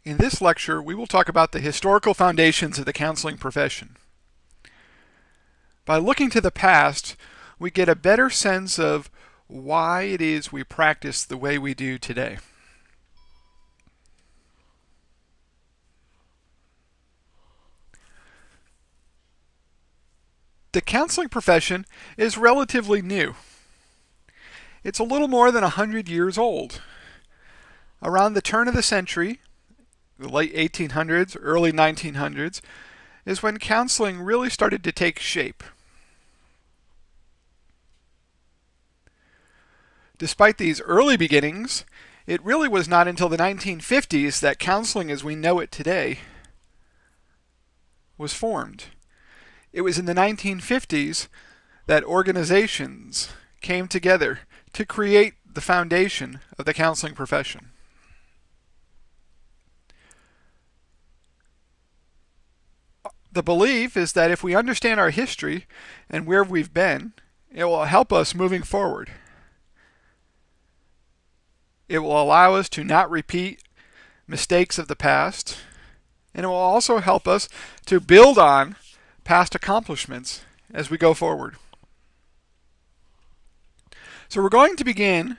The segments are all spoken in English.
In this lecture, we will talk about the historical foundations of the counseling profession. By looking to the past, we get a better sense of why it is we practice the way we do today. The counseling profession is relatively new. It's a little more than 100 years old. Around the turn of the century, the late 1800s, early 1900s, is when counseling really started to take shape. Despite these early beginnings, it really was not until the 1950s that counseling as we know it today was formed. It was in the 1950s that organizations came together to create the foundation of the counseling profession. The belief is that if we understand our history and where we've been, it will help us moving forward. It will allow us to not repeat mistakes of the past, and it will also help us to build on past accomplishments as we go forward. So we're going to begin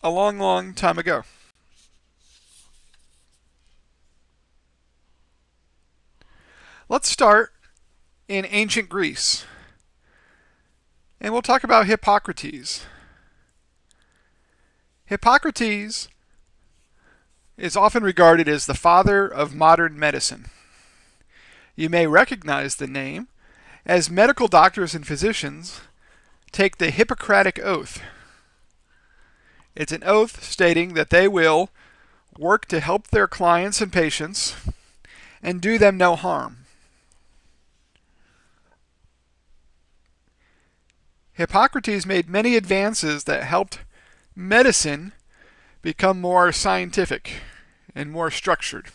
a long time ago. Let's start in ancient Greece, and we'll talk about Hippocrates. Hippocrates is often regarded as the father of modern medicine. You may recognize the name as medical doctors and physicians take the Hippocratic Oath. It's an oath stating that they will work to help their clients and patients and do them no harm. Hippocrates made many advances that helped medicine become more scientific and more structured.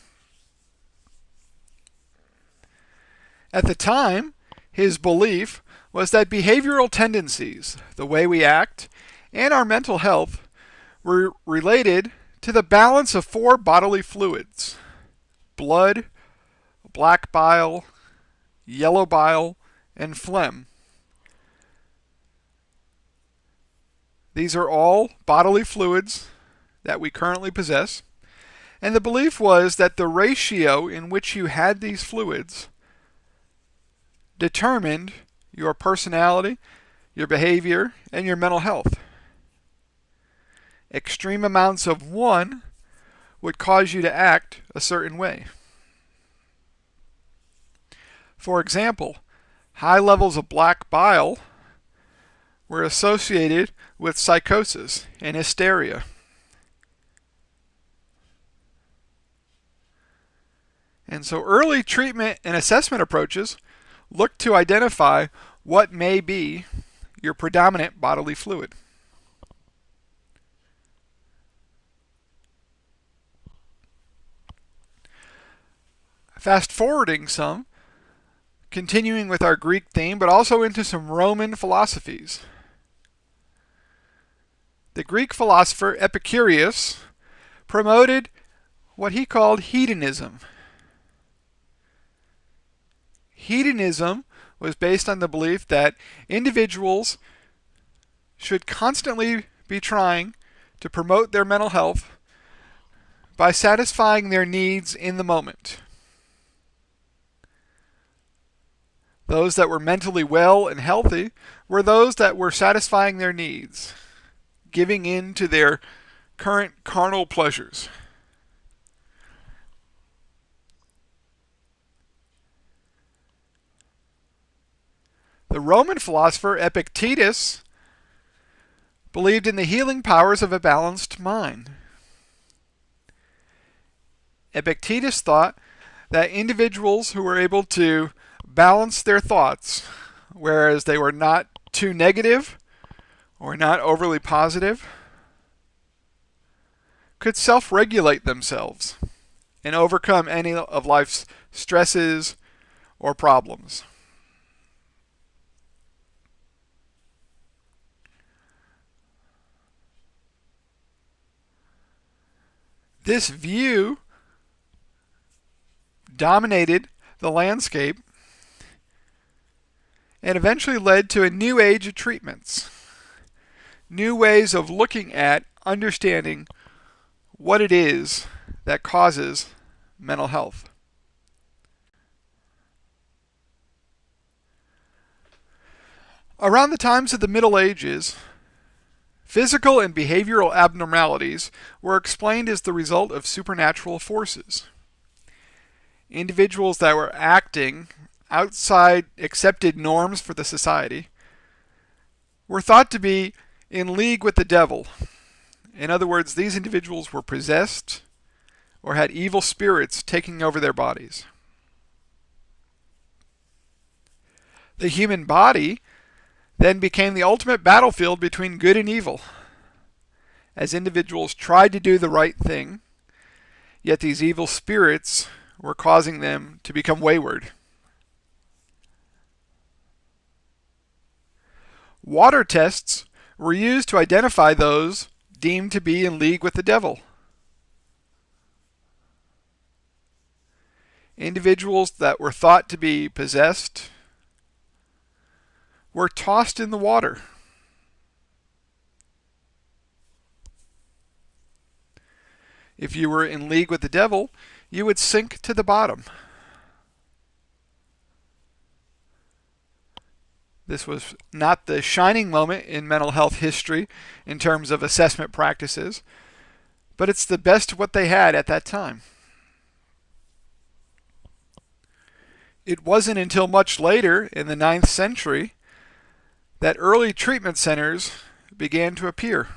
At the time, his belief was that behavioral tendencies, the way we act, and our mental health were related to the balance of 4 bodily fluids: blood, black bile, yellow bile, and phlegm. These are all bodily fluids that we currently possess, and the belief was that the ratio in which you had these fluids determined your personality, your behavior, and your mental health. Extreme amounts of one would cause you to act a certain way. For example, high levels of black bile were associated with psychosis and hysteria. And so early treatment and assessment approaches look to identify what may be your predominant bodily fluid. Fast forwarding some, continuing with our Greek theme, but also into some Roman philosophies. The Greek philosopher Epicurius promoted what he called hedonism. Hedonism was based on the belief that individuals should constantly be trying to promote their mental health by satisfying their needs in the moment. Those that were mentally well and healthy were those that were satisfying their needs, giving in to their current carnal pleasures. The Roman philosopher Epictetus believed in the healing powers of a balanced mind. Epictetus thought that individuals who were able to balance their thoughts, whereas they were not too negative or not overly positive, could self-regulate themselves and overcome any of life's stresses or problems. This view dominated the landscape and eventually led to a new age of treatments, new ways of looking at understanding what it is that causes mental health. Around the times of the Middle Ages, physical and behavioral abnormalities were explained as the result of supernatural forces. Individuals that were acting outside accepted norms for the society were thought to be in league with the devil. In other words, these individuals were possessed or had evil spirits taking over their bodies. The human body then became the ultimate battlefield between good and evil, as individuals tried to do the right thing, yet these evil spirits were causing them to become wayward. Water tests were used to identify those deemed to be in league with the devil. Individuals that were thought to be possessed were tossed in the water. If you were in league with the devil, you would sink to the bottom. This was not the shining moment in mental health history in terms of assessment practices, but it's the best of what they had at that time. It wasn't until much later, in the 9th century, that early treatment centers began to appear.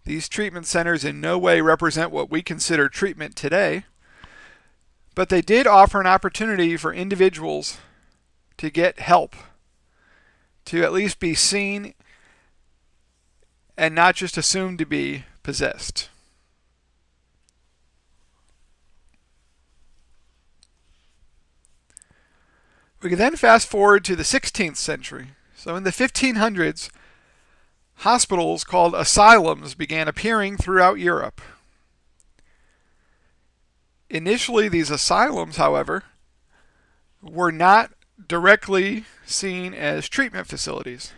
These treatment centers in no way represent what we consider treatment today, but they did offer an opportunity for individuals to get help, to at least be seen and not just assumed to be possessed. We can then fast forward to the 16th century. So in the 1500s, hospitals called asylums began appearing throughout Europe. Initially, these asylums, however, were not directly seen as treatment facilities.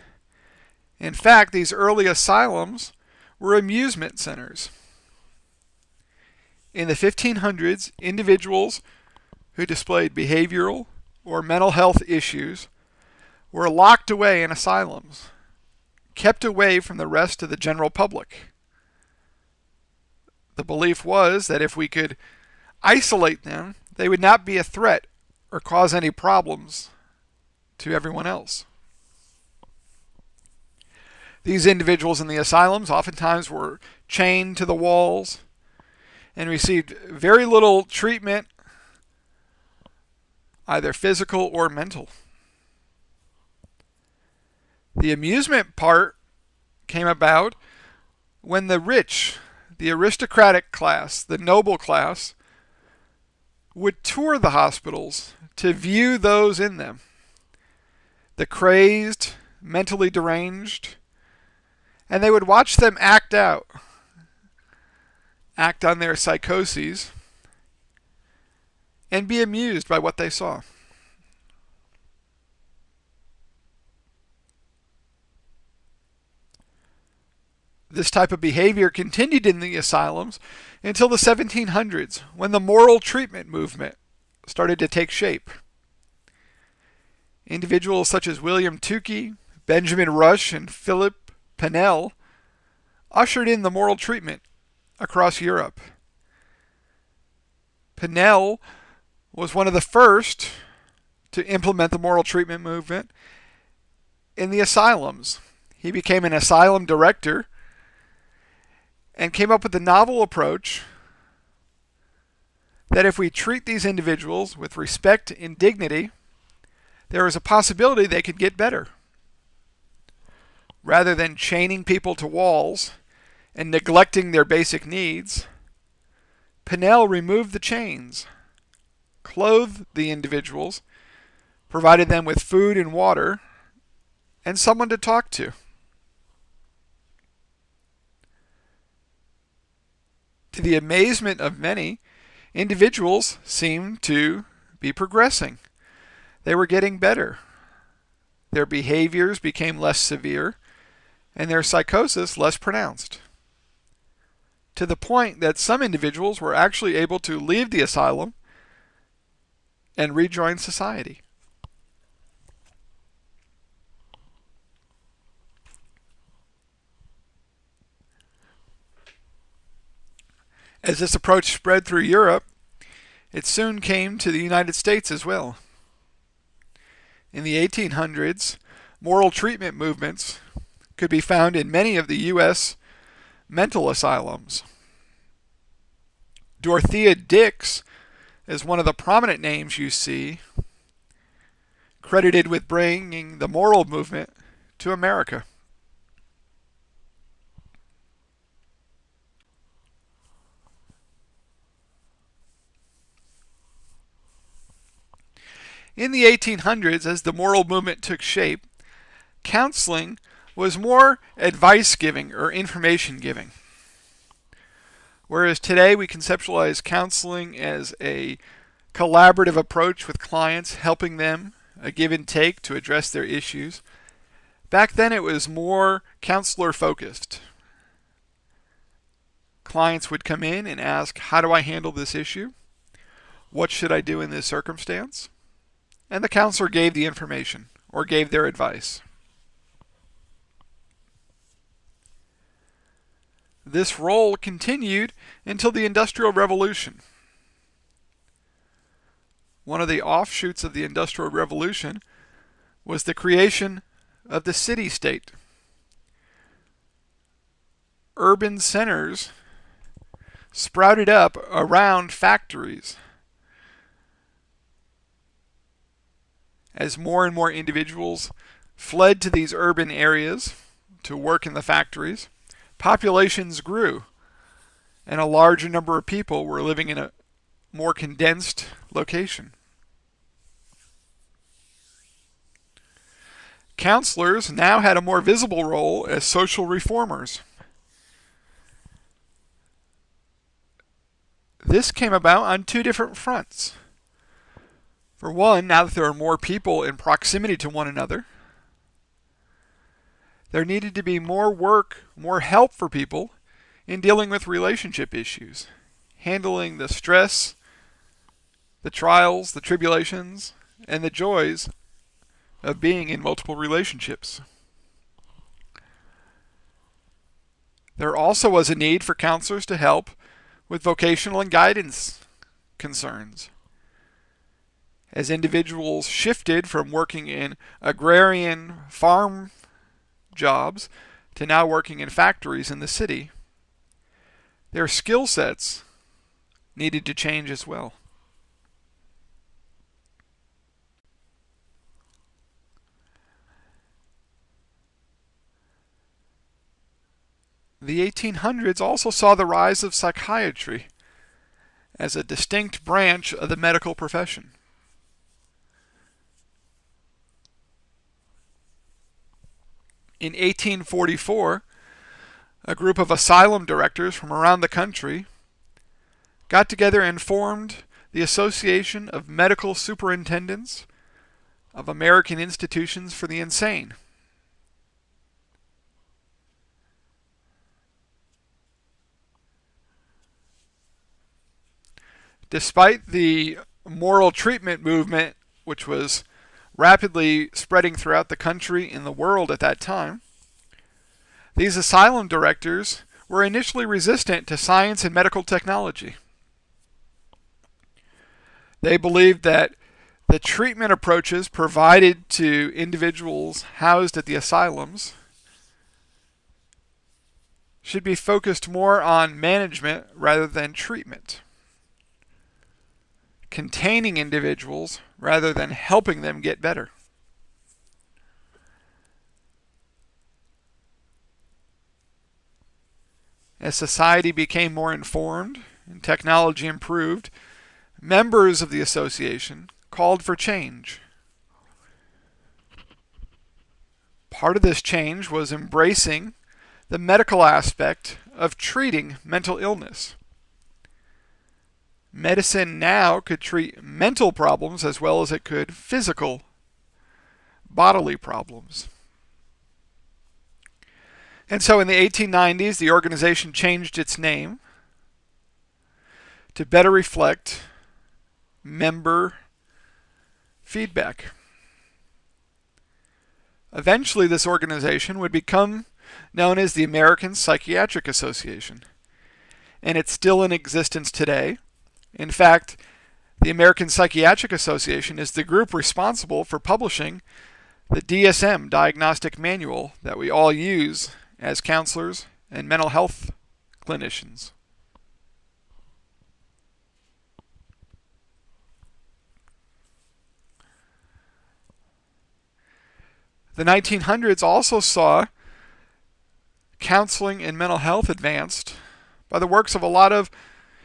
In fact, these early asylums were amusement centers. In the 1500s, individuals who displayed behavioral or mental health issues were locked away in asylums, kept away from the rest of the general public. The belief was that if we could isolate them, they would not be a threat or cause any problems to everyone else. These individuals in the asylums oftentimes were chained to the walls and received very little treatment, either physical or mental. The amusement part came about when the rich, the aristocratic class, the noble class, would tour the hospitals to view those in them. The crazed, mentally deranged, and they would watch them act on their psychoses, and be amused by what they saw. This type of behavior continued in the asylums until the 1700s, when the moral treatment movement started to take shape. Individuals such as William Tukey, Benjamin Rush, and Philip Pinel ushered in the moral treatment across Europe. Pinel was one of the first to implement the moral treatment movement in the asylums. He became an asylum director and came up with the novel approach that if we treat these individuals with respect and dignity, there is a possibility they could get better. Rather than chaining people to walls and neglecting their basic needs, Pinel removed the chains, clothed the individuals, provided them with food and water, and someone to talk to. To the amazement of many, individuals seemed to be progressing. They were getting better. Their behaviors became less severe, and their psychosis less pronounced, to the point that some individuals were actually able to leave the asylum and rejoin society. As this approach spread through Europe, it soon came to the United States as well. In the 1800s, moral treatment movements could be found in many of the U.S. mental asylums. Dorothea Dix is one of the prominent names you see, credited with bringing the moral movement to America. In the 1800s, as the moral movement took shape, counseling was more advice-giving or information-giving. Whereas today we conceptualize counseling as a collaborative approach with clients, helping them a give and take to address their issues. Back then it was more counselor-focused. Clients would come in and ask, how do I handle this issue? What should I do in this circumstance? And the counselor gave the information or gave their advice. This role continued until the Industrial Revolution. One of the offshoots of the Industrial Revolution was the creation of the city-state. Urban centers sprouted up around factories. As more and more individuals fled to these urban areas to work in the factories, populations grew, and a larger number of people were living in a more condensed location. Counselors now had a more visible role as social reformers. This came about on two different fronts. For one, now that there are more people in proximity to one another, there needed to be more work, more help for people in dealing with relationship issues, handling the stress, the trials, the tribulations, and the joys of being in multiple relationships. There also was a need for counselors to help with vocational and guidance concerns. As individuals shifted from working in agrarian farm jobs to now working in factories in the city, their skill sets needed to change as well. The 1800s also saw the rise of psychiatry as a distinct branch of the medical profession. In 1844, a group of asylum directors from around the country got together and formed the Association of Medical Superintendents of American Institutions for the Insane. Despite the moral treatment movement, which was rapidly spreading throughout the country and the world at that time, these asylum directors were initially resistant to science and medical technology. They believed that the treatment approaches provided to individuals housed at the asylums should be focused more on management rather than treatment, containing individuals rather than helping them get better. As society became more informed and technology improved, members of the association called for change. Part of this change was embracing the medical aspect of treating mental illness. Medicine now could treat mental problems as well as it could physical, bodily problems. And so in the 1890s, the organization changed its name to better reflect member feedback. Eventually, this organization would become known as the American Psychiatric Association, and it's still in existence today. In fact, the American Psychiatric Association is the group responsible for publishing the DSM diagnostic manual that we all use as counselors and mental health clinicians. The 1900s also saw counseling and mental health advanced by the works of a lot of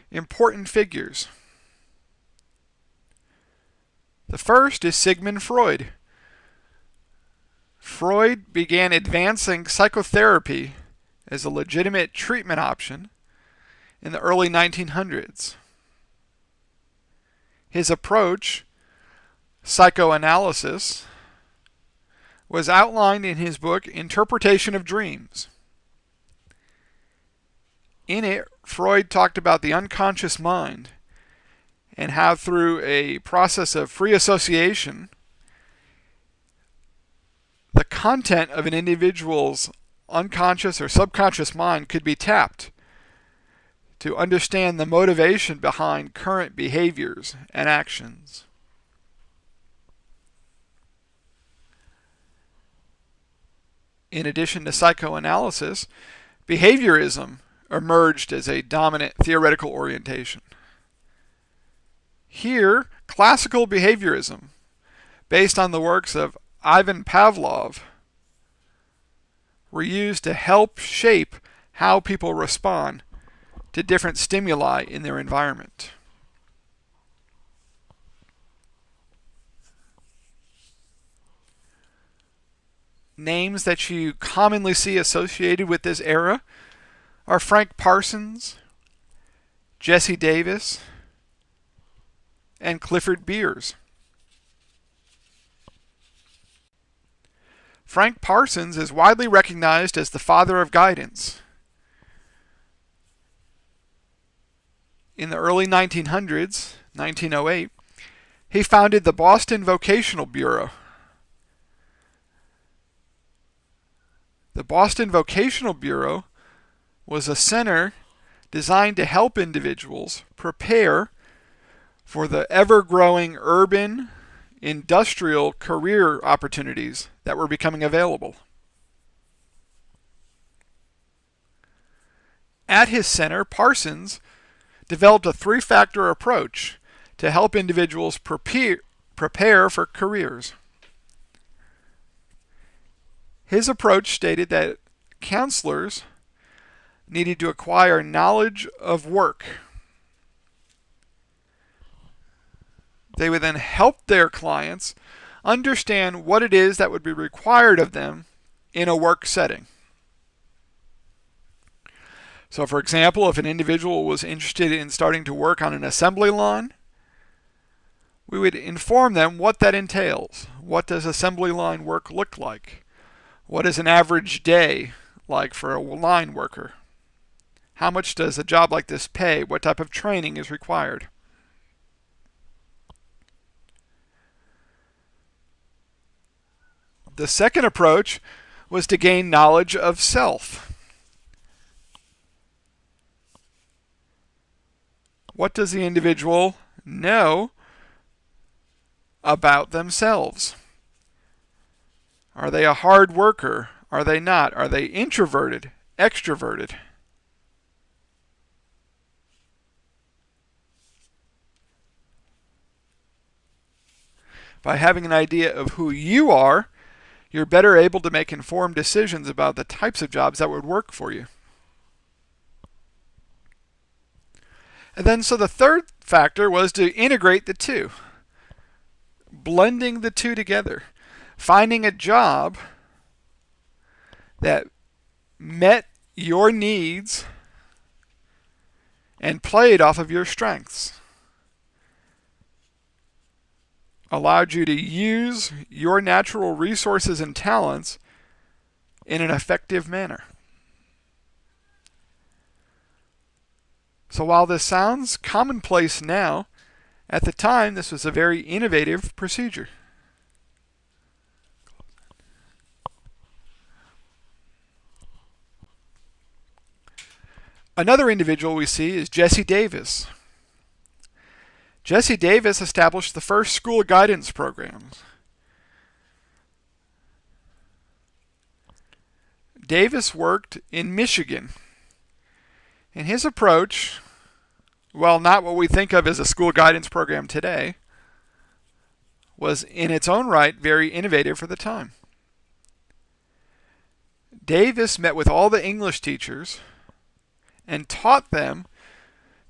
important figures. The first is Sigmund Freud. Freud began advancing psychotherapy as a legitimate treatment option in the early 1900s. His approach, psychoanalysis, was outlined in his book Interpretation of Dreams. In it, Freud talked about the unconscious mind and how through a process of free association, the content of an individual's unconscious or subconscious mind could be tapped to understand the motivation behind current behaviors and actions. In addition to psychoanalysis, behaviorism emerged as a dominant theoretical orientation. Here, classical behaviorism, based on the works of Ivan Pavlov, were used to help shape how people respond to different stimuli in their environment. Names that you commonly see associated with this era are Frank Parsons, Jesse Davis, and Clifford Beers. Frank Parsons is widely recognized as the father of guidance. In the early 1900s, 1908, he founded the Boston Vocational Bureau. The Boston Vocational Bureau was a center designed to help individuals prepare for the ever-growing urban, industrial career opportunities that were becoming available. At his center, Parsons developed a three-factor approach to help individuals prepare for careers. His approach stated that counselors needed to acquire knowledge of work. They would then help their clients understand what it is that would be required of them in a work setting. So, for example, if an individual was interested in starting to work on an assembly line, we would inform them what that entails. What does assembly line work look like? What is an average day like for a line worker? How much does a job like this pay? What type of training is required? The second approach was to gain knowledge of self. What does the individual know about themselves? Are they a hard worker? Are they not? Are they introverted, extroverted? By having an idea of who you are, you're better able to make informed decisions about the types of jobs that would work for you. And then, so the third factor was to integrate the two, blending the two together, finding a job that met your needs and played off of your strengths. allowed you to use your natural resources and talents in an effective manner. So while this sounds commonplace now, at the time this was a very innovative procedure. Another individual we see is Jesse Davis. Jesse Davis established the first school guidance programs. Davis worked in Michigan. And his approach, well, not what we think of as a school guidance program today, was in its own right very innovative for the time. Davis met with all the English teachers and taught them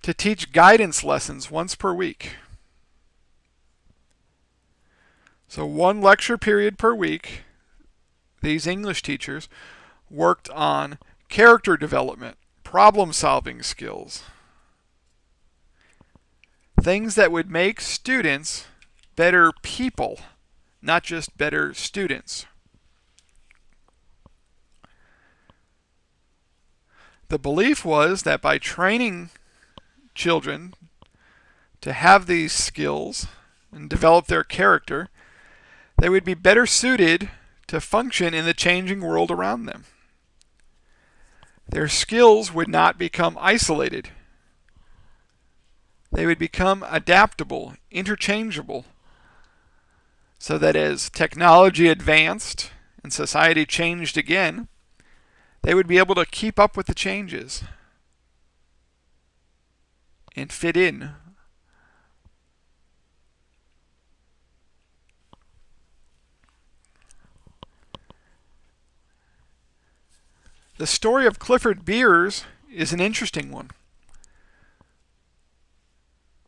to teach guidance lessons once per week. So one lecture period per week, these English teachers worked on character development, problem-solving skills, things that would make students better people, not just better students. The belief was that by training children to have these skills and develop their character, they would be better suited to function in the changing world around them. Their skills would not become isolated. They would become adaptable, interchangeable, so that as technology advanced and society changed again, they would be able to keep up with the changes and fit in. The story of Clifford Beers is an interesting one.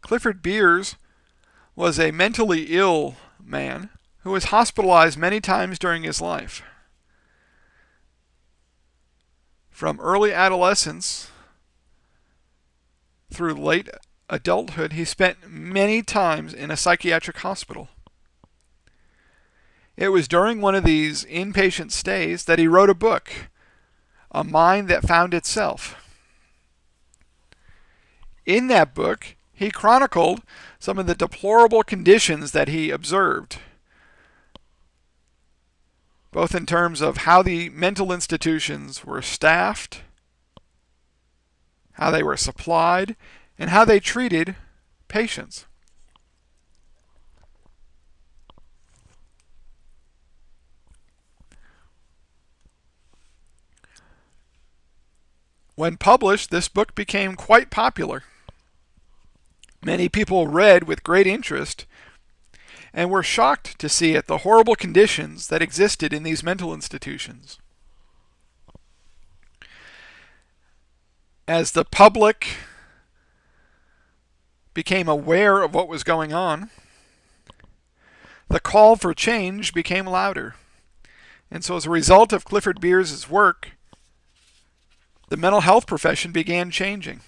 Clifford Beers was a mentally ill man who was hospitalized many times during his life. From early adolescence through late adulthood, he spent many times in a psychiatric hospital. It was during one of these inpatient stays that he wrote a book, A Mind That Found Itself. In that book, he chronicled some of the deplorable conditions that he observed, both in terms of how the mental institutions were staffed, how they were supplied, and how they treated patients. When published, this book became quite popular. Many people read with great interest and were shocked to see the horrible conditions that existed in these mental institutions. As the public became aware of what was going on, the call for change became louder. And so as a result of Clifford Beers' work, the mental health profession began changing.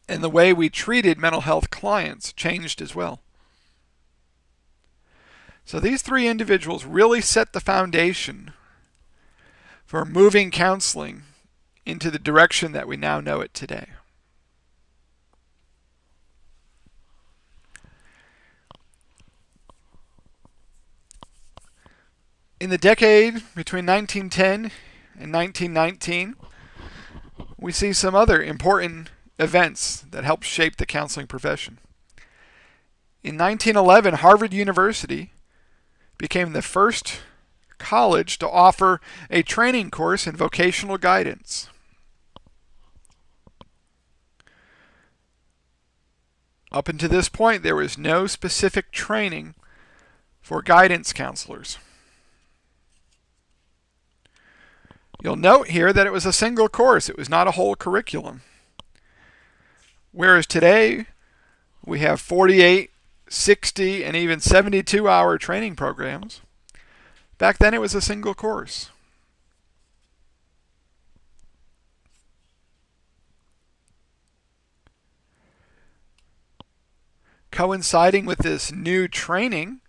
And the way we treated mental health clients changed as well. So these three individuals really set the foundation for moving counseling into the direction that we now know it today. In the decade between 1910 and 1919, we see some other important events that helped shape the counseling profession. In 1911, Harvard University became the first college to offer a training course in vocational guidance. Up until this point, there was no specific training for guidance counselors. You'll note here that it was a single course. It was not a whole curriculum. Whereas today, we have 48, 60, and even 72-hour training programs. Back then, it was a single course. Coinciding with this new training,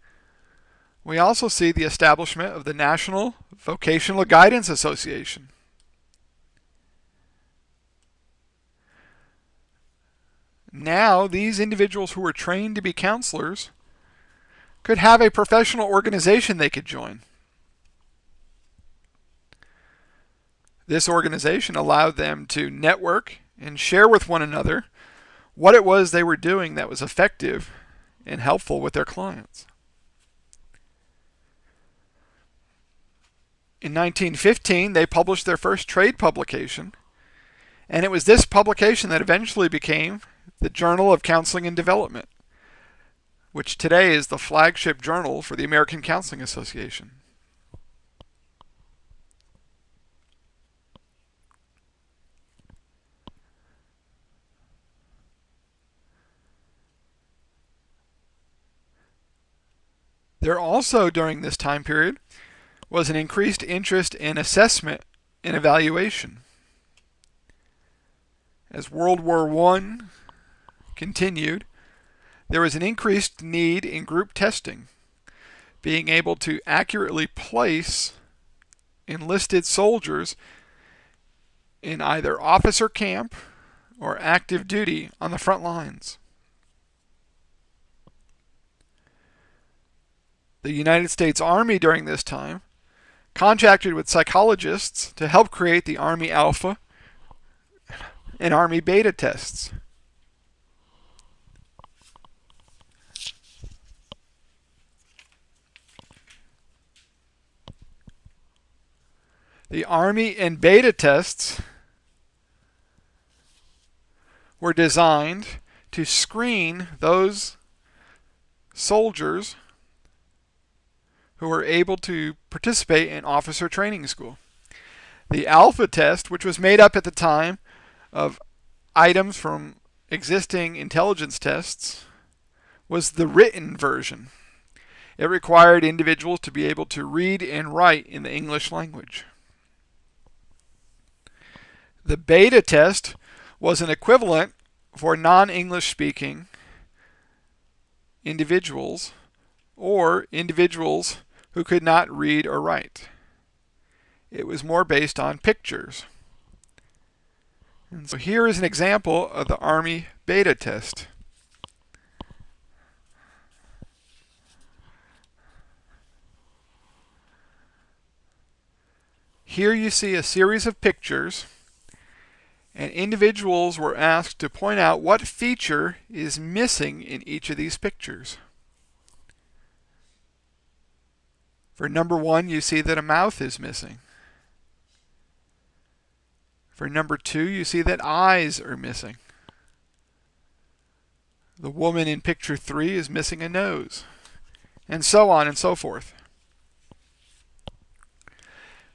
we also see the establishment of the National Vocational Guidance Association. Now, these individuals who were trained to be counselors could have a professional organization they could join. This organization allowed them to network and share with one another what it was they were doing that was effective and helpful with their clients. In 1915, they published their first trade publication, and it was this publication that eventually became the Journal of Counseling and Development, which today is the flagship journal for the American Counseling Association. There also, during this time period, was an increased interest in assessment and evaluation. As World War I continued, there was an increased need in group testing, being able to accurately place enlisted soldiers in either officer camp or active duty on the front lines. The United States Army during this time contracted with psychologists to help create the Army Alpha and Army Beta tests. The Army and Beta tests were designed to screen those soldiers who were able to participate in officer training school. The Alpha test, which was made up at the time of items from existing intelligence tests, was the written version. It required individuals to be able to read and write in the English language. The Beta test was an equivalent for non-English speaking individuals or individuals who could not read or write. It was more based on pictures. And so here is an example of the Army Beta test. Here you see a series of pictures, and individuals were asked to point out what feature is missing in each of these pictures. For number 1, you see that a mouth is missing. For number 2, you see that eyes are missing. The woman in picture 3 is missing a nose, and so on and so forth.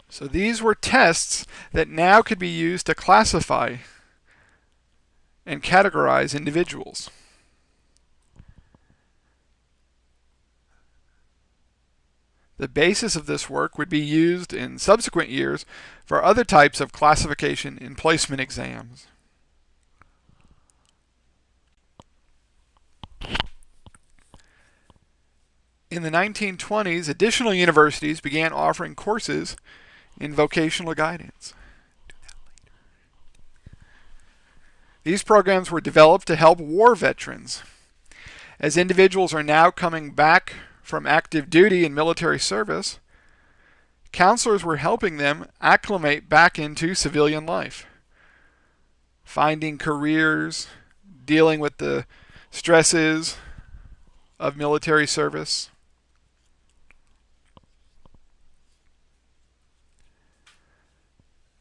So these were tests that now could be used to classify and categorize individuals. The basis of this work would be used in subsequent years for other types of classification and placement exams. In the 1920s, additional universities began offering courses in vocational guidance. These programs were developed to help war veterans. As individuals are now coming back from active duty and military service, counselors were helping them acclimate back into civilian life, finding careers, dealing with the stresses of military service.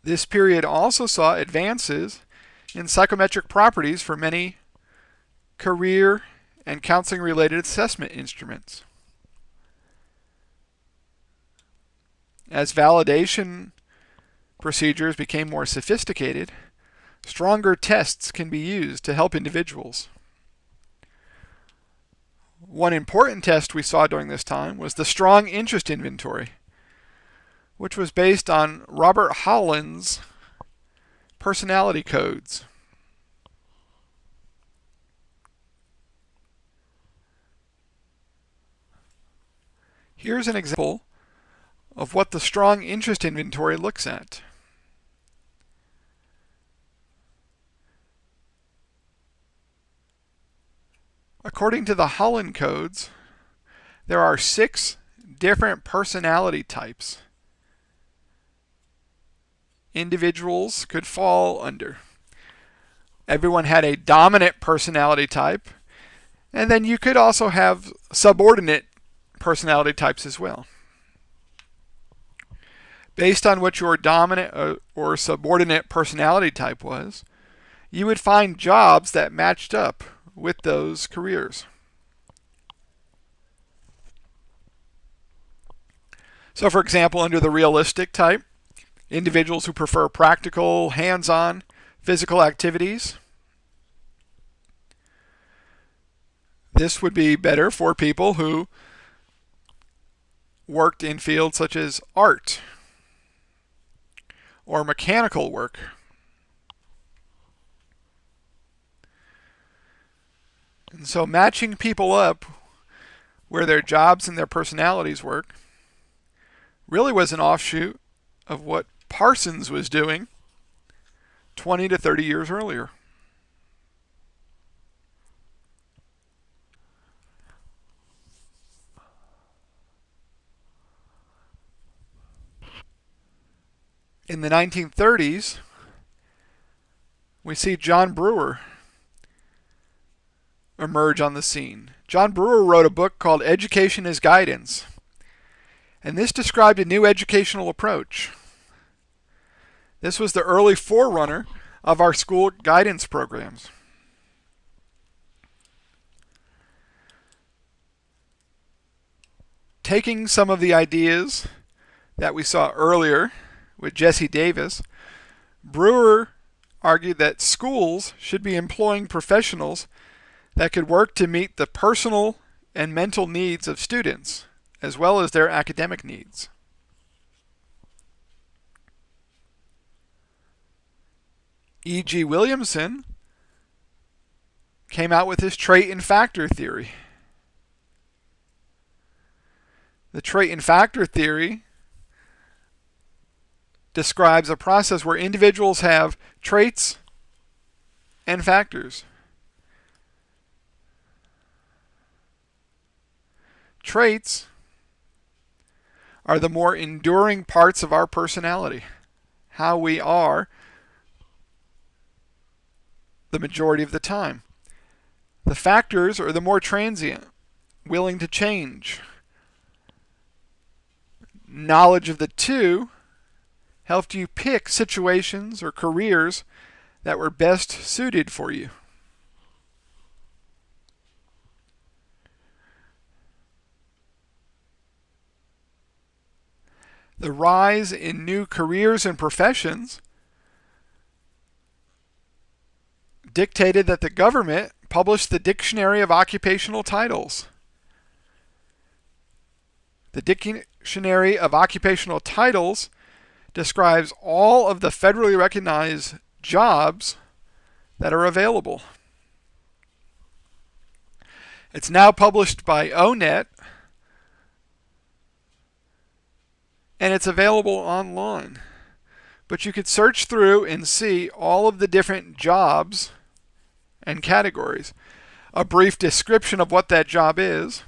This period also saw advances in psychometric properties for many career and counseling-related assessment instruments. As validation procedures became more sophisticated, stronger tests can be used to help individuals. One important test we saw during this time was the Strong Interest Inventory, which was based on Robert Holland's personality codes. Here's an example of what the strong interest inventory looks at. According to the Holland codes, there are 6 different personality types individuals could fall under. Everyone had a dominant personality type, and then you could also have subordinate personality types as well. Based on what your dominant or subordinate personality type was, you would find jobs that matched up with those careers. So for example, under the realistic type, individuals who prefer practical, hands-on, physical activities. This would be better for people who worked in fields such as art or mechanical work. And so matching people up where their jobs and their personalities work really was an offshoot of what Parsons was doing 20 to 30 years earlier. In the 1930s, we see John Brewer emerge on the scene. John Brewer wrote a book called Education as Guidance, and this described a new educational approach. This was the early forerunner of our school guidance programs. Taking some of the ideas that we saw earlier with Jesse Davis, Brewer argued that schools should be employing professionals that could work to meet the personal and mental needs of students, as well as their academic needs. E.G. Williamson came out with his trait and factor theory. The trait and factor theory describes a process where individuals have traits and factors. Traits are the more enduring parts of our personality, how we are the majority of the time. The factors are the more transient, willing to change. Knowledge of the two helped you pick situations or careers that were best suited for you. The rise in new careers and professions dictated that the government publish the Dictionary of Occupational Titles. The Dictionary of Occupational Titles describes all of the federally recognized jobs that are available. It's now published by O-Net, and it's available online. But you could search through and see all of the different jobs and categories, a brief description of what that job is,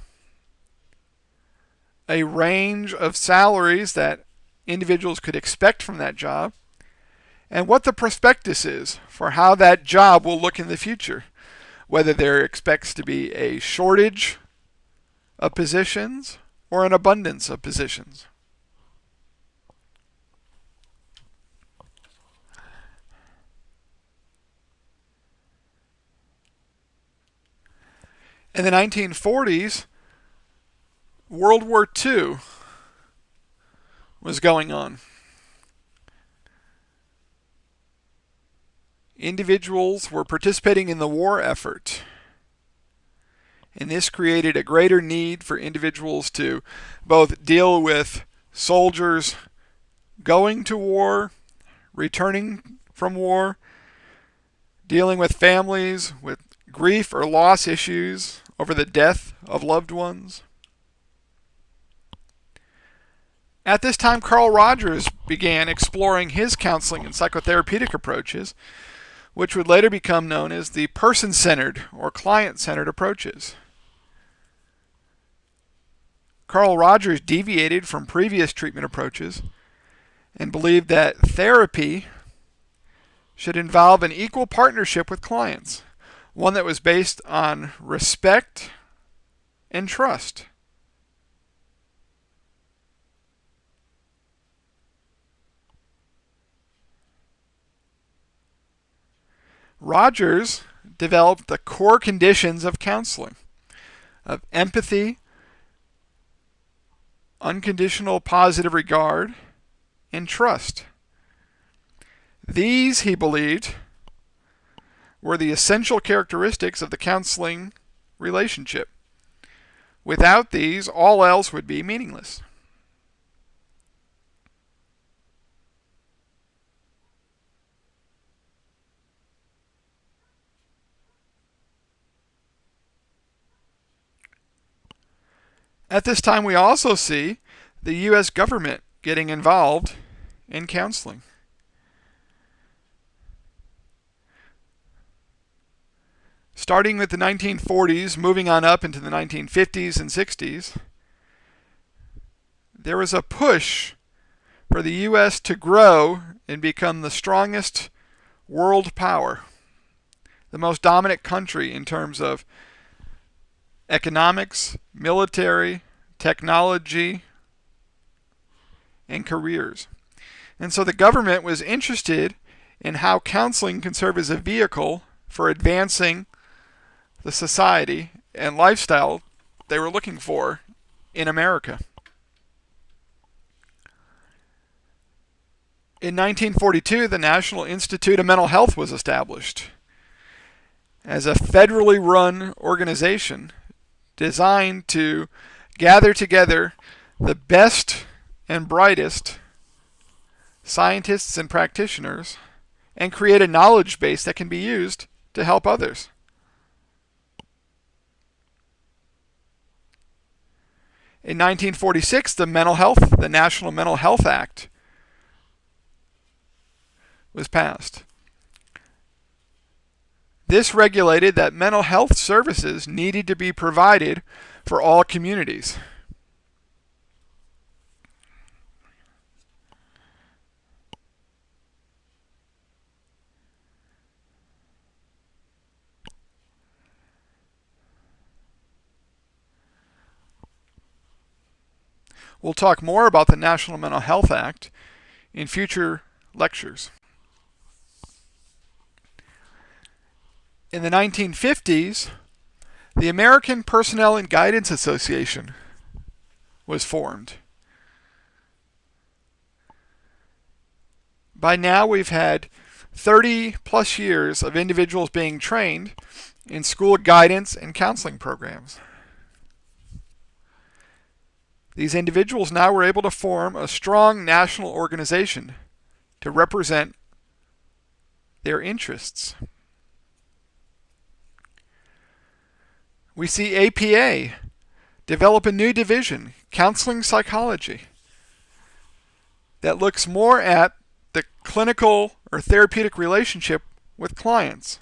a range of salaries that individuals could expect from that job, and what the prospectus is for how that job will look in the future, whether there expects to be a shortage of positions or an abundance of positions. In the 1940s, World War II was going on. Individuals were participating in the war effort, and this created a greater need for individuals to both deal with soldiers going to war, returning from war, dealing with families with grief or loss issues over the death of loved ones. At this time, Carl Rogers began exploring his counseling and psychotherapeutic approaches, which would later become known as the person-centered or client-centered approaches. Carl Rogers deviated from previous treatment approaches and believed that therapy should involve an equal partnership with clients, one that was based on respect and trust. Rogers developed the core conditions of counseling, of empathy, unconditional positive regard, and trust. These, he believed, were the essential characteristics of the counseling relationship. Without these, all else would be meaningless. At this time, we also see the U.S. government getting involved in counseling. Starting with the 1940s, moving on up into the 1950s and 60s, there was a push for the U.S. to grow and become the strongest world power, the most dominant country in terms of economics, military, technology, and careers. And so the government was interested in how counseling can serve as a vehicle for advancing the society and lifestyle they were looking for in America. In 1942, the National Institute of Mental Health was established as a federally run organization designed to gather together the best and brightest scientists and practitioners and create a knowledge base that can be used to help others. In 1946, the National Mental Health Act was passed. This regulated that mental health services needed to be provided for all communities. We'll talk more about the National Mental Health Act in future lectures. In the 1950s, the American Personnel and Guidance Association was formed. By now, we've had 30 plus years of individuals being trained in school guidance and counseling programs. These individuals now were able to form a strong national organization to represent their interests. We see APA develop a new division, Counseling Psychology, that looks more at the clinical or therapeutic relationship with clients.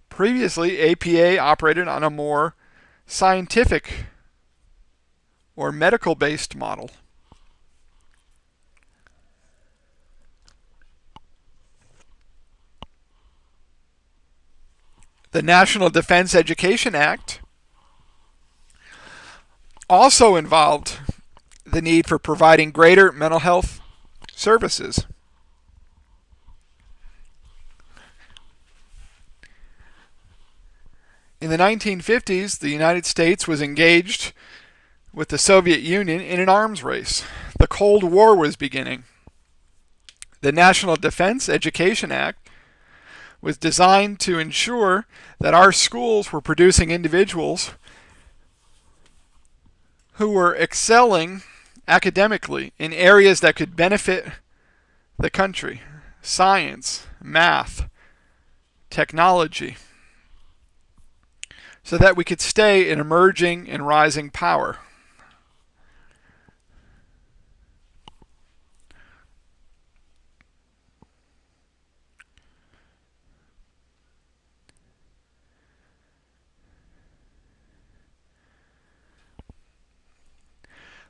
Previously, APA operated on a more scientific or medical-based model. The National Defense Education Act also involved the need for providing greater mental health services. In the 1950s, the United States was engaged with the Soviet Union in an arms race. The Cold War was beginning. The National Defense Education Act was designed to ensure that our schools were producing individuals who were excelling academically in areas that could benefit the country: science, math, technology, so that we could stay an emerging and rising power.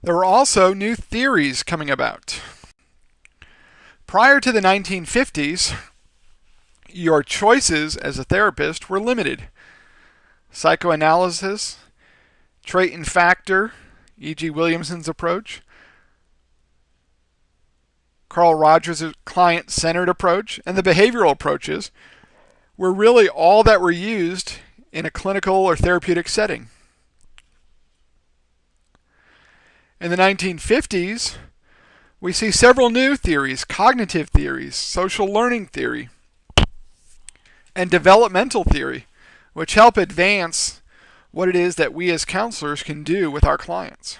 There were also new theories coming about. Prior to the 1950s, your choices as a therapist were limited. Psychoanalysis, trait and factor, e.g. Williamson's approach, Carl Rogers' client-centered approach, and the behavioral approaches were really all that were used in a clinical or therapeutic setting. In the 1950s, we see several new theories: cognitive theories, social learning theory, and developmental theory, which help advance what it is that we as counselors can do with our clients.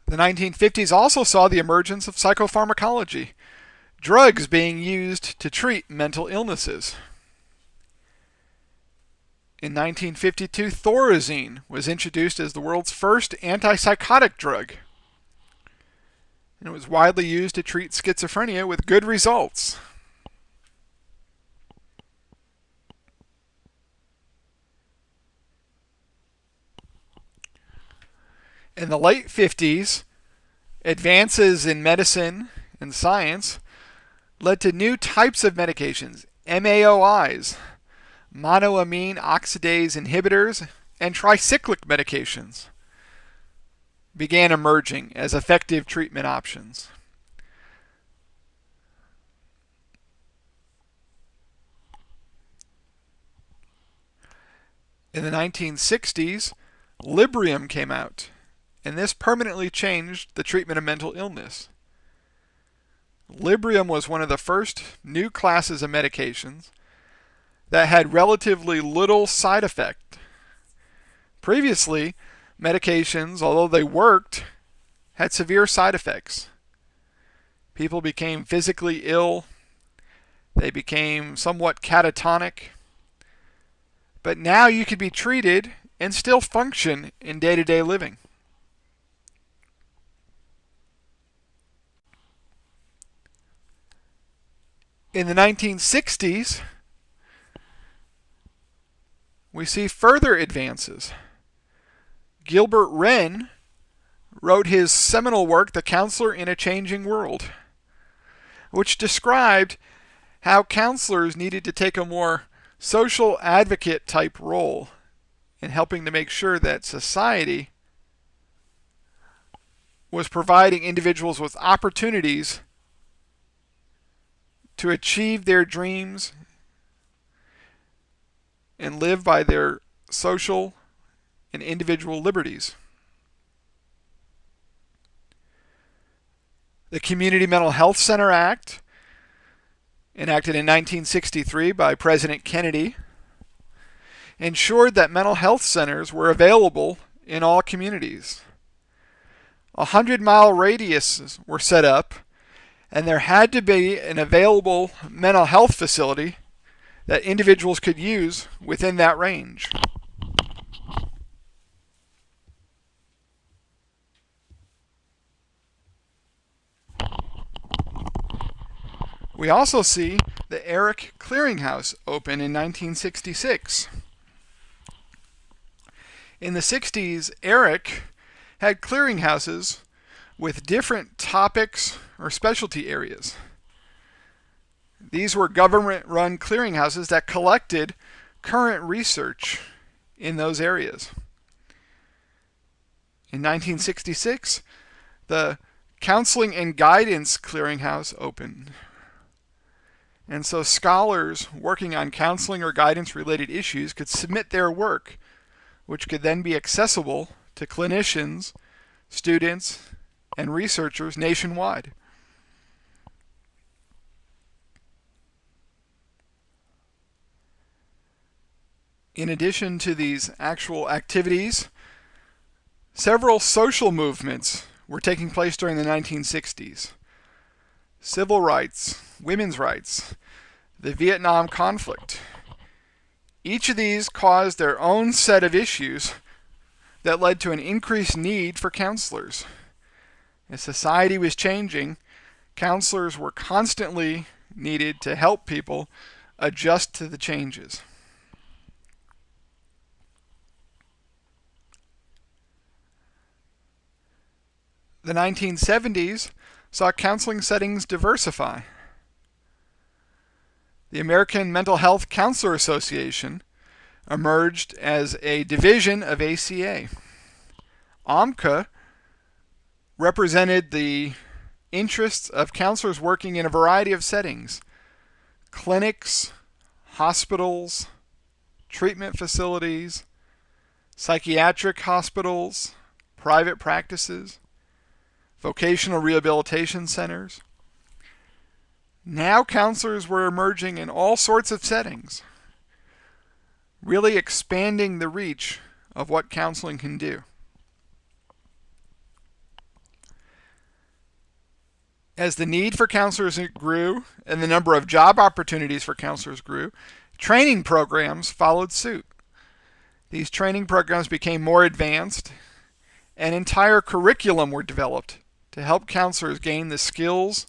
The 1950s also saw the emergence of psychopharmacology, drugs being used to treat mental illnesses. In 1952, Thorazine was introduced as the world's first anti-psychotic drug, and it was widely used to treat schizophrenia with good results. In the late 50s, advances in medicine and science led to new types of medications: MAOIs, monoamine oxidase inhibitors, and tricyclic medications began emerging as effective treatment options. In the 1960s, Librium came out, and this permanently changed the treatment of mental illness. Librium was one of the first new classes of medications that had relatively little side effect. Previously, medications, although they worked, had severe side effects. People became physically ill. They became somewhat catatonic. But now you could be treated and still function in day-to-day living. In the 1960s, we see further advances. Gilbert Wrenn wrote his seminal work, The Counselor in a Changing World, which described how counselors needed to take a more social advocate type role in helping to make sure that society was providing individuals with opportunities to achieve their dreams and live by their social and individual liberties. The Community Mental Health Center Act, enacted in 1963 by President Kennedy, ensured that mental health centers were available in all communities. 100-mile radiuses were set up, and there had to be an available mental health facility that individuals could use within that range. We also see the Eric Clearinghouse open in 1966. In the 60s, Eric had clearinghouses with different topics or specialty areas. These were government-run clearinghouses that collected current research in those areas. In 1966, the Counselling and Guidance Clearinghouse opened. And so scholars working on counseling or guidance-related issues could submit their work, which could then be accessible to clinicians, students, and researchers nationwide. In addition to these actual activities, several social movements were taking place during the 1960s. Civil rights, women's rights, the Vietnam conflict. Each of these caused their own set of issues that led to an increased need for counselors. As society was changing, counselors were constantly needed to help people adjust to the changes. The 1970s saw counseling settings diversify. The American Mental Health Counselor Association emerged as a division of ACA. AMHCA represented the interests of counselors working in a variety of settings: clinics, hospitals, treatment facilities, psychiatric hospitals, private practices, vocational rehabilitation centers. Now counselors were emerging in all sorts of settings, really expanding the reach of what counseling can do. As the need for counselors grew and the number of job opportunities for counselors grew, training programs followed suit. These training programs became more advanced, and entire curriculum were developed to help counselors gain the skills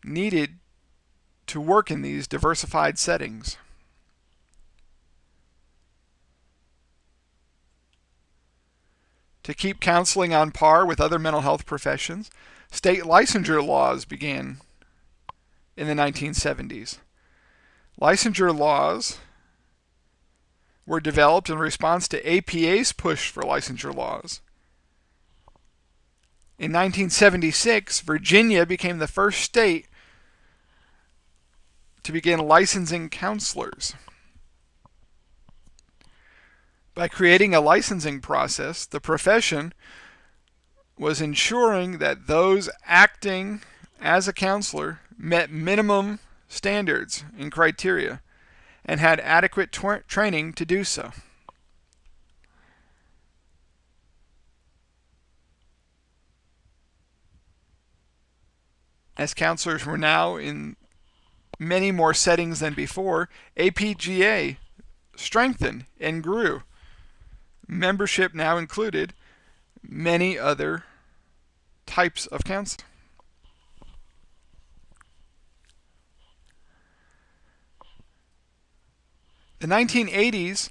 needed to work in these diversified settings. To keep counseling on par with other mental health professions, state licensure laws began in the 1970s. Licensure laws were developed in response to APA's push for licensure laws. In 1976, Virginia became the first state to begin licensing counselors. By creating a licensing process, the profession was ensuring that those acting as a counselor met minimum standards and criteria and had adequate training to do so. As counselors were now in many more settings than before, APGA strengthened and grew. Membership now included many other types of counseling. The 1980s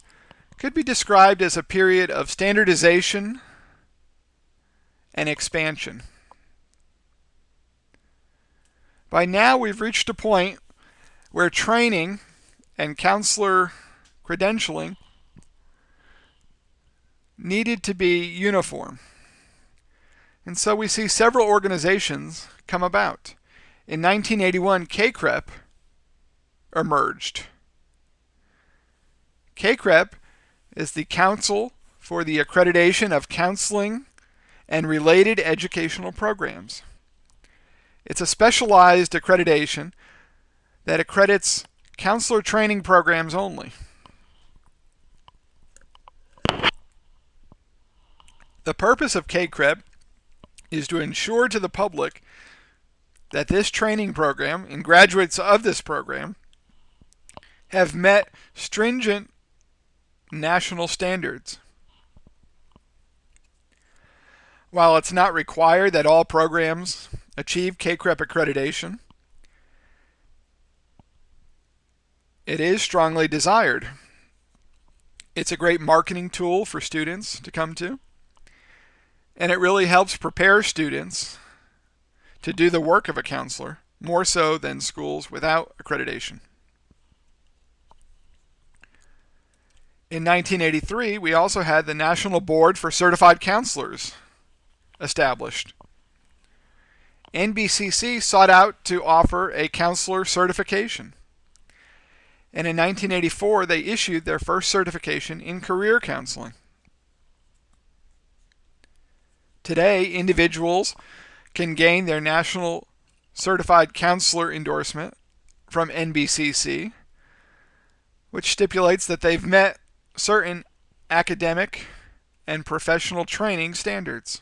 could be described as a period of standardization and expansion. By now, we've reached a point where training and counselor credentialing needed to be uniform. And so we see several organizations come about. In 1981, CACREP emerged. CACREP is the Council for the Accreditation of Counseling and Related Educational Programs. It's a specialized accreditation that accredits counselor training programs only. The purpose of CACREP is to ensure to the public that this training program and graduates of this program have met stringent national standards. While it's not required that all programs achieve CACREP accreditation, it is strongly desired. It's a great marketing tool for students to come to, and it really helps prepare students to do the work of a counselor, more so than schools without accreditation. In 1983, we also had the National Board for Certified Counselors established. NBCC sought out to offer a counselor certification. And in 1984, they issued their first certification in career counseling. Today, individuals can gain their National Certified Counselor endorsement from NBCC, which stipulates that they've met certain academic and professional training standards.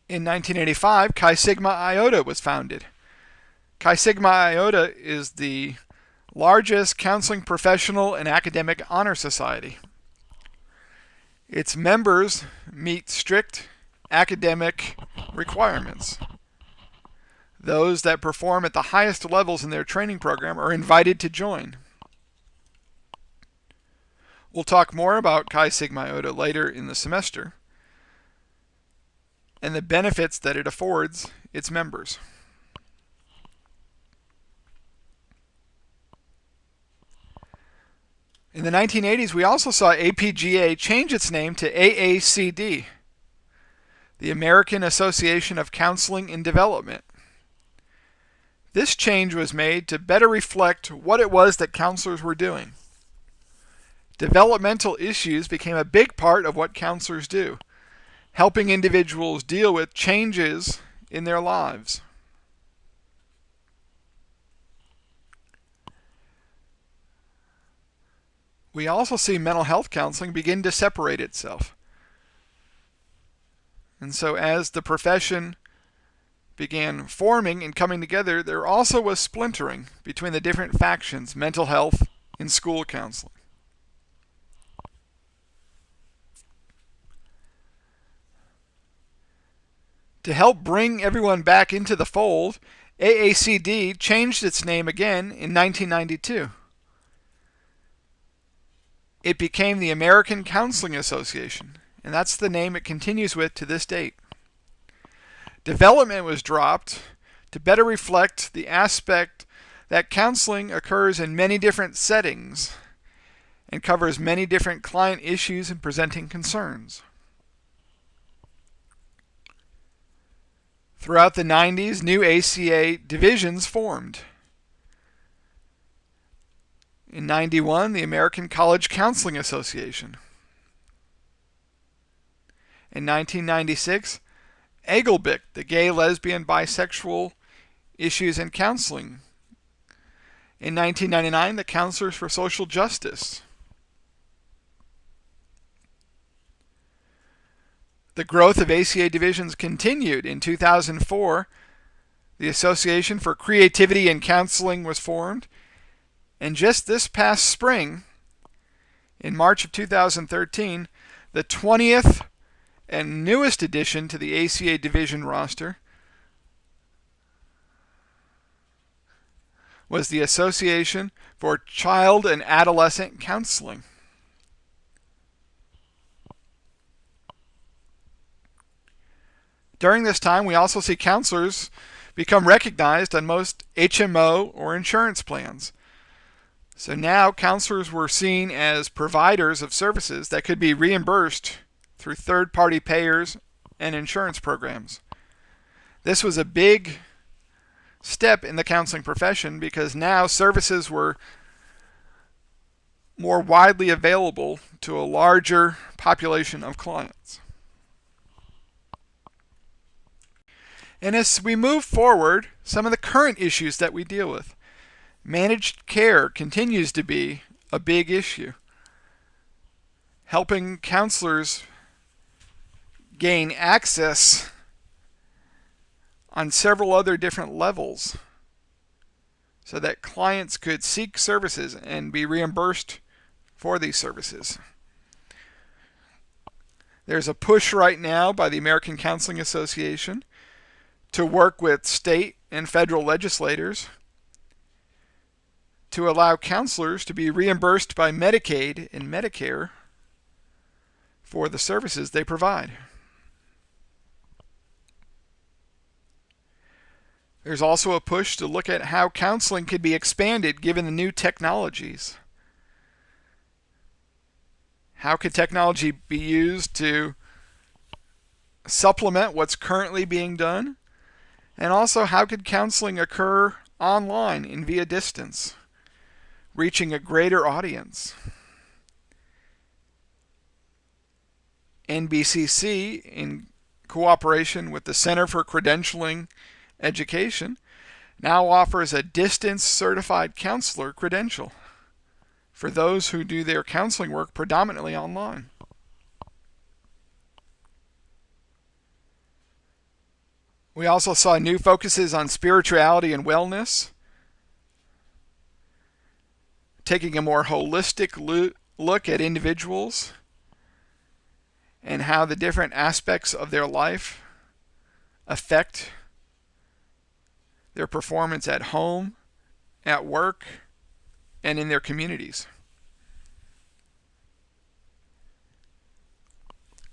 In 1985, Chi Sigma Iota was founded. Chi Sigma Iota is the largest counseling professional and academic honor society. Its members meet strict academic requirements. Those that perform at the highest levels in their training program are invited to join. We'll talk more about Chi Sigma Iota later in the semester and the benefits that it affords its members. In the 1980s, we also saw APGA change its name to AACD, the American Association of Counseling and Development. This change was made to better reflect what it was that counselors were doing. Developmental issues became a big part of what counselors do, helping individuals deal with changes in their lives. We also see mental health counseling begin to separate itself. And so as the profession began forming and coming together, there also was splintering between the different factions, mental health and school counseling. To help bring everyone back into the fold, AACD changed its name again in 1992. It became the American Counseling Association, and that's the name it continues with to this date. Development was dropped to better reflect the aspect that counseling occurs in many different settings and covers many different client issues and presenting concerns. Throughout the 90s, new ACA divisions formed. In 91, the American College Counseling Association. In 1996, AGLBIC, the Gay, Lesbian, Bisexual Issues and Counseling. In 1999, the Counselors for Social Justice. The growth of ACA divisions continued. In 2004, the Association for Creativity and Counseling was formed. And just this past spring, in March of 2013, the 20th and newest addition to the ACA division roster was the Association for Child and Adolescent Counseling. During this time, we also see counselors become recognized on most HMO or insurance plans. So now counselors were seen as providers of services that could be reimbursed through third-party payers and insurance programs. This was a big step in the counseling profession because now services were more widely available to a larger population of clients. And as we move forward, some of the current issues that we deal with. Managed care continues to be a big issue. Helping counselors gain access on several other different levels so that clients could seek services and be reimbursed for these services. There's a push right now by the American Counseling Association to work with state and federal legislators to allow counselors to be reimbursed by Medicaid and Medicare for the services they provide. There's also a push to look at how counseling could be expanded given the new technologies. How could technology be used to supplement what's currently being done? And also, how could counseling occur online and via distance, reaching a greater audience? NBCC, in cooperation with the Center for Credentialing Education, now offers a distance certified counselor credential for those who do their counseling work predominantly online. We also saw new focuses on spirituality and wellness, taking a more holistic look at individuals and how the different aspects of their life affect their performance at home, at work, and in their communities.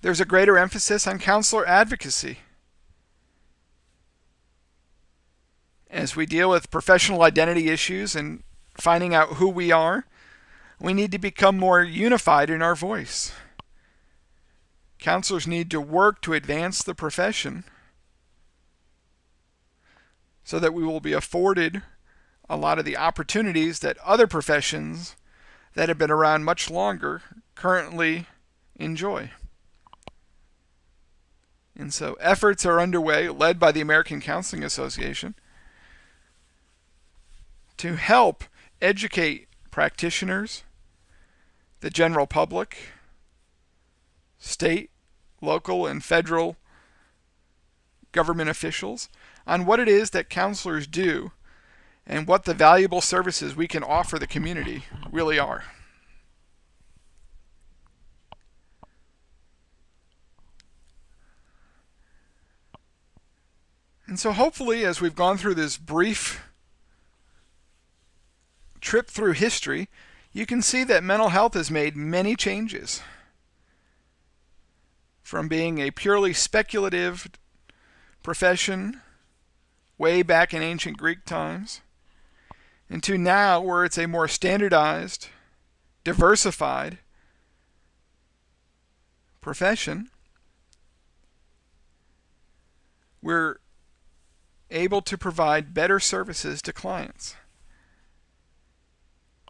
There's a greater emphasis on counselor advocacy. As we deal with professional identity issues and finding out who we are, we need to become more unified in our voice. Counselors need to work to advance the profession so that we will be afforded a lot of the opportunities that other professions that have been around much longer currently enjoy. And so efforts are underway, led by the American Counseling Association, to help educate practitioners, the general public, state, local, and federal government officials on what it is that counselors do and what the valuable services we can offer the community really are. And so hopefully, as we've gone through this brief trip through history, you can see that mental health has made many changes. From being a purely speculative profession way back in ancient Greek times, into now where it's a more standardized, diversified profession. We're able to provide better services to clients.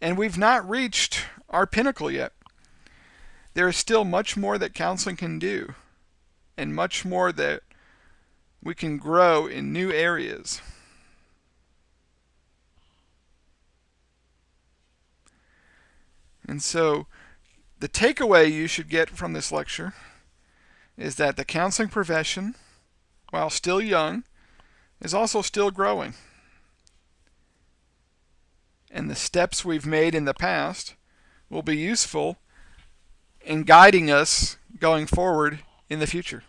And we've not reached our pinnacle yet. There is still much more that counseling can do, and much more that we can grow in new areas. And so, the takeaway you should get from this lecture is that the counseling profession, while still young, is also still growing. And the steps we've made in the past will be useful in guiding us going forward in the future.